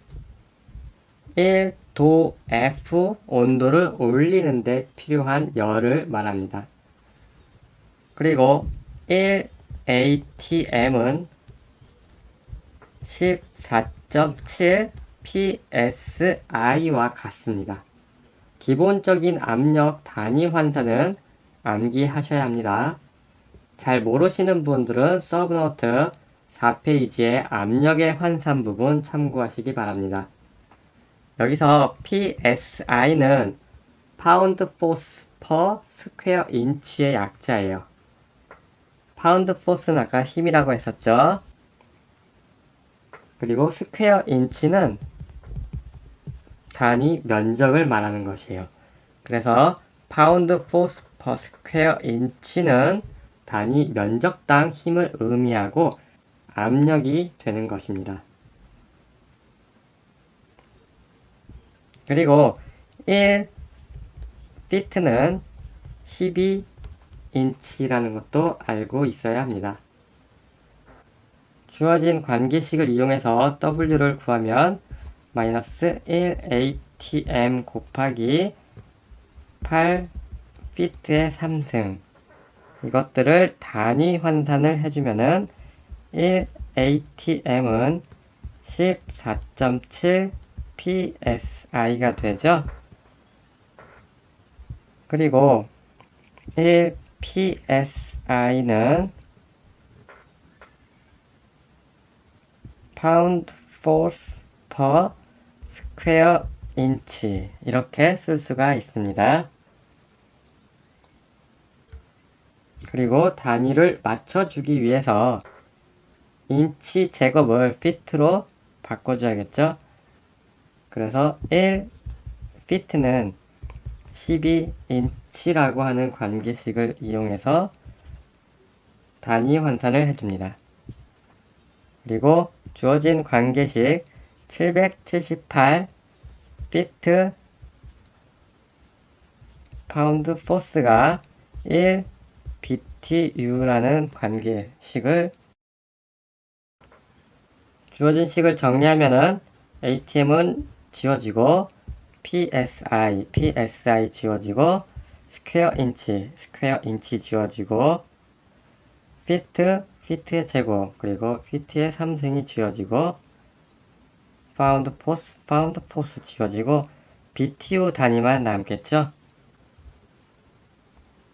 1도 F 온도를 올리는데 필요한 열을 말합니다. 그리고 1atm은 14.7 psi와 같습니다. 기본적인 압력 단위 환산은 암기하셔야 합니다. 잘 모르시는 분들은 서브노트 4페이지의 압력의 환산 부분 참고하시기 바랍니다. 여기서 PSI는 Pound Force per Square Inch의 약자예요. Pound Force는 아까 힘이라고 했었죠. 그리고 Square Inch는 단위 면적을 말하는 것이에요. 그래서 Pound Force per Square Inch는 단위 면적당 힘을 의미하고 압력이 되는 것입니다. 그리고 1fit는 12인치라는 것도 알고 있어야 합니다. 주어진 관계식을 이용해서 W를 구하면 마이너스 1atm 곱하기 8fit의 3승, 이것들을 단위 환산을 해주면은 1atm은 14.7 psi가 되죠. 그리고 1psi는 pound force per square inch, 이렇게 쓸 수가 있습니다. 그리고 단위를 맞춰주기 위해서 인치 제곱을 fit로 바꿔줘야겠죠. 그래서 1fit는 12인치라고 하는 관계식을 이용해서 단위 환산을 해줍니다. 그리고 주어진 관계식 778 피트 파운드 포스가 1 BTU라는 관계식을, 주어진 식을 정리하면은 ATM은 지워지고 PSI 지워지고 스퀘어 인치 지워지고 피트의 제곱, 그리고 피트의 3승이 지워지고 파운드 포스 지워지고 BTU 단위만 남겠죠.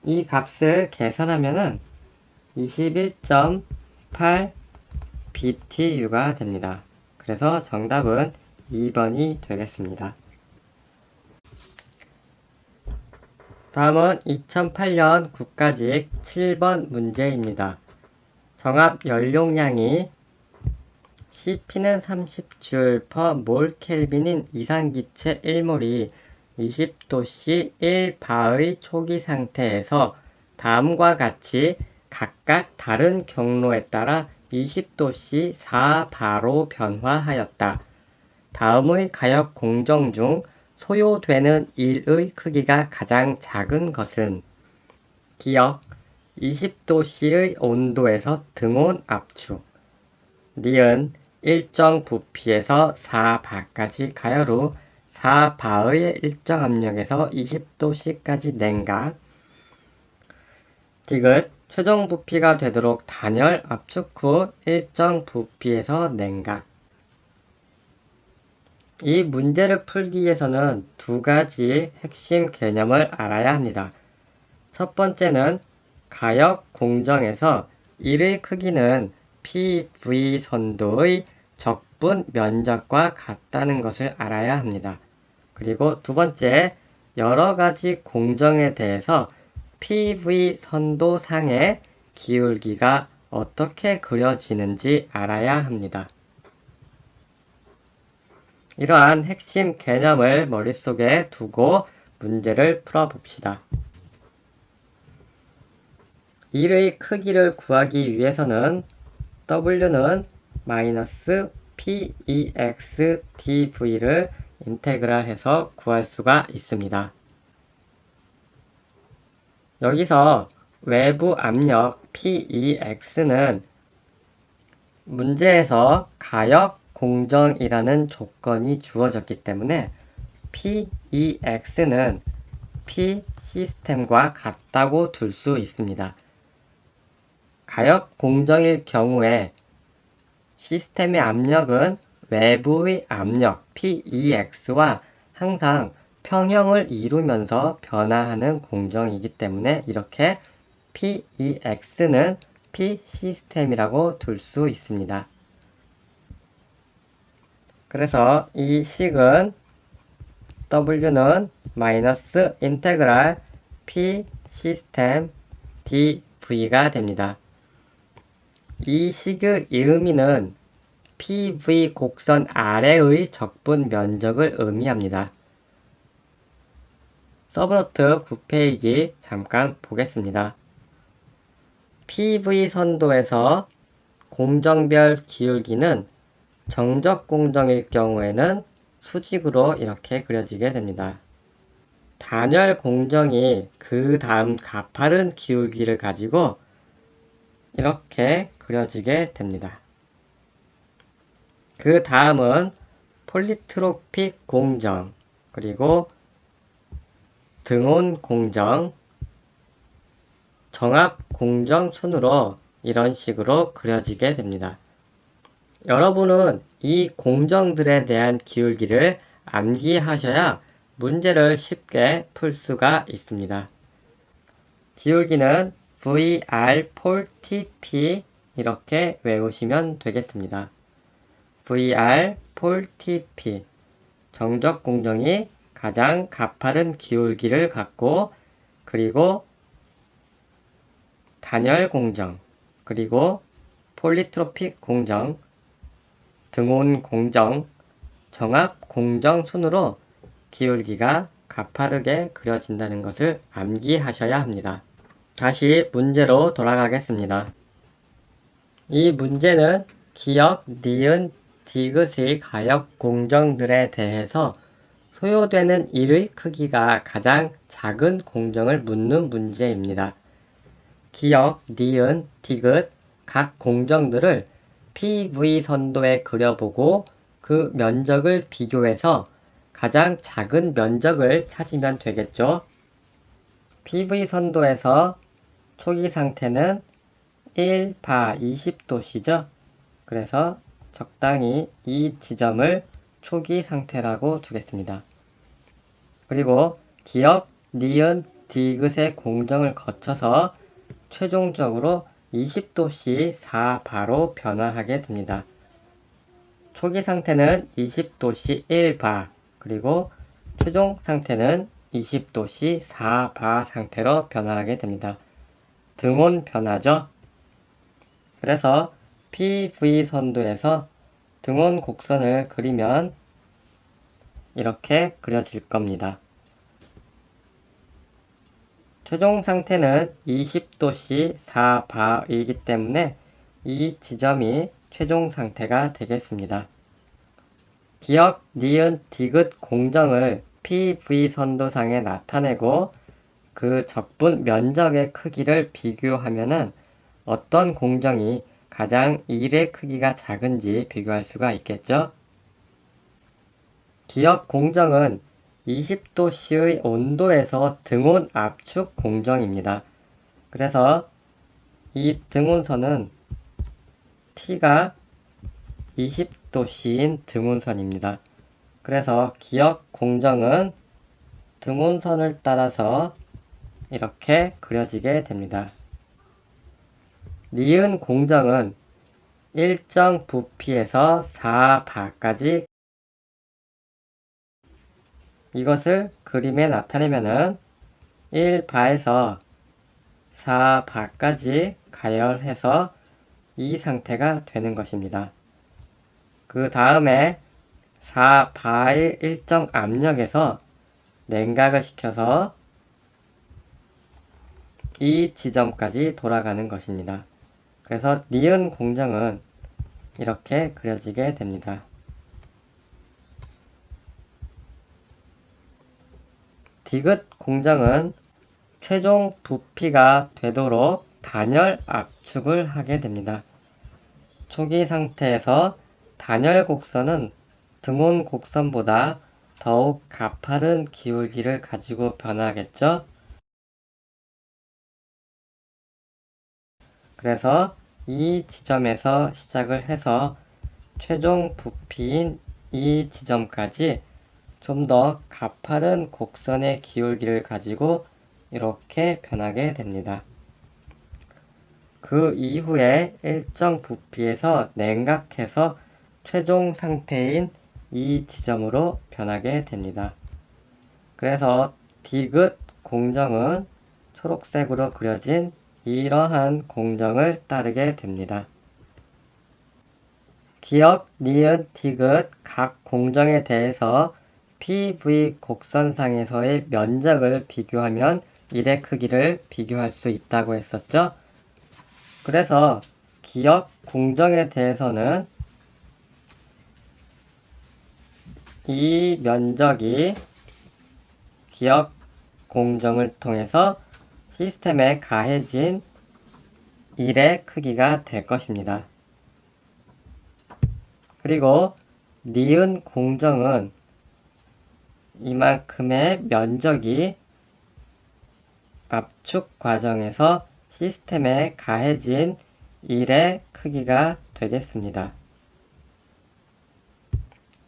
이 값을 계산하면은 21.8 BTU가 됩니다. 그래서 정답은 2번이 되겠습니다. 다음은 2008년 국가직 7번 문제입니다. 정합 연료량이 CP는 30줄 per 몰 켈빈인 이산기체 1몰이 20도씨 1바의 초기 상태에서 다음과 같이 각각 다른 경로에 따라 20도씨 4바로 변화하였다. 다음의 가역 공정 중 소요되는 일의 크기가 가장 작은 것은 기억 20도씨의 온도에서 등온 압축, 니은 일정 부피에서 4바까지 가열후 4바의 일정 압력에서 20도씨까지 냉각, 디귿 최종 부피가 되도록 단열 압축 후 일정 부피에서 냉각. 이 문제를 풀기 위해서는 두 가지 핵심 개념을 알아야 합니다. 첫 번째는 가역 공정에서 일의 크기는 PV 선도의 적분 면적과 같다는 것을 알아야 합니다. 그리고 두 번째, 여러 가지 공정에 대해서 PV 선도상의 기울기가 어떻게 그려지는지 알아야 합니다. 이러한 핵심 개념을 머릿속에 두고 문제를 풀어봅시다. 1의 크기를 구하기 위해서는 W는 마이너스 Pex dv를 인테그랄해서 구할 수가 있습니다. 여기서 외부 압력 Pex는 문제에서 가역 공정이라는 조건이 주어졌기 때문에 Pex는 P 시스템과 같다고 둘 수 있습니다. 가역 공정일 경우에 시스템의 압력은 외부의 압력 Pex와 항상 평형을 이루면서 변화하는 공정이기 때문에 이렇게 Pex는 P 시스템이라고 둘 수 있습니다. 그래서 이 식은 W는 마이너스 인테그랄 P 시스템 dv가 됩니다. 이 식의 의미는 PV 곡선 아래의 적분 면적을 의미합니다. 서브노트 9페이지 잠깐 보겠습니다. PV 선도에서 공정별 기울기는 정적 공정일 경우에는 수직으로 이렇게 그려지게 됩니다. 단열 공정이 그 다음 가파른 기울기를 가지고 이렇게 그려지게 됩니다. 그 다음은 폴리트로픽 공정, 그리고 등온 공정, 정압 공정 순으로 이런 식으로 그려지게 됩니다. 여러분은 이 공정들에 대한 기울기를 암기하셔야 문제를 쉽게 풀 수가 있습니다. 기울기는 VR 폴 TP 이렇게 외우시면 되겠습니다. VR 폴 TP 정적 공정이 가장 가파른 기울기를 갖고 그리고 단열 공정 그리고 폴리트로픽 공정 등온 공정 정압 공정 순으로 기울기가 가파르게 그려진다는 것을 암기하셔야 합니다. 다시 문제로 돌아가겠습니다. 이 문제는 기역, 니은, 디귿의 가역 공정들에 대해서 소요되는 1의 크기가 가장 작은 공정을 묻는 문제입니다. 기역, 니은, 디귿 각 공정들을 PV 선도에 그려보고 그 면적을 비교해서 가장 작은 면적을 찾으면 되겠죠. PV 선도에서 초기 상태는 1바 20도씨죠. 그래서 적당히 이 지점을 초기 상태라고 두겠습니다. 그리고 기역, 니은, 디귿의 공정을 거쳐서 최종적으로 20도씨 4바로 변화하게 됩니다. 초기 상태는 20도씨 1바, 그리고 최종 상태는 20도씨 4바 상태로 변화하게 됩니다. 등온 변화죠. 그래서 PV 선도에서 등온 곡선을 그리면 이렇게 그려질 겁니다. 최종 상태는 20도씨 4바이기 때문에 이 지점이 최종 상태가 되겠습니다. 기역, 니은, 디귿 공정을 PV 선도상에 나타내고 그 적분 면적의 크기를 비교하면은 어떤 공정이 가장 1의 크기가 작은지 비교할 수가 있겠죠? 기역 공정은 20도씨의 온도에서 등온 압축 공정입니다. 그래서 이 등온선은 T가 20도씨인 등온선입니다. 그래서 기역 공정은 등온선을 따라서 이렇게 그려지게 됩니다. 니은 공정은 일정 부피에서 4바까지 이것을 그림에 나타내면은 1바에서 4바까지 가열해서 이 상태가 되는 것입니다. 그 다음에 4바의 일정 압력에서 냉각을 시켜서 이 지점까지 돌아가는 것입니다. 그래서 니은 공정은 이렇게 그려지게 됩니다. 디귿 공정은 최종 부피가 되도록 단열 압축을 하게 됩니다. 초기 상태에서 단열 곡선은 등온 곡선보다 더욱 가파른 기울기를 가지고 변하겠죠? 그래서 이 지점에서 시작을 해서 최종 부피인 이 지점까지 좀 더 가파른 곡선의 기울기를 가지고 이렇게 변하게 됩니다. 그 이후에 일정 부피에서 냉각해서 최종 상태인 이 지점으로 변하게 됩니다. 그래서 디귿 공정은 초록색으로 그려진 이러한 공정을 따르게 됩니다. 기역, 니은, 디귿 각 공정에 대해서 PV 곡선상에서의 면적을 비교하면 일의 크기를 비교할 수 있다고 했었죠. 그래서 기역 공정에 대해서는 이 면적이 기역 공정을 통해서 시스템에 가해진 일의 크기가 될 것입니다. 그리고 니은 공정은 이만큼의 면적이 압축 과정에서 시스템에 가해진 일의 크기가 되겠습니다.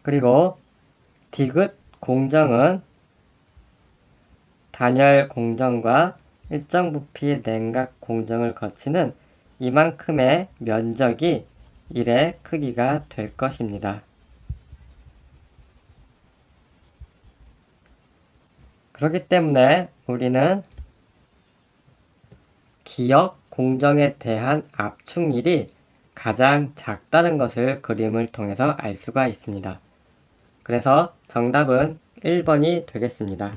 그리고 디귿 공정은 단열 공정과 일정 부피 냉각 공정을 거치는 이만큼의 면적이 일의 크기가 될 것입니다. 그렇기 때문에 우리는 기역 공정에 대한 압축률이 가장 작다는 것을 그림을 통해서 알 수가 있습니다. 그래서 정답은 1번이 되겠습니다.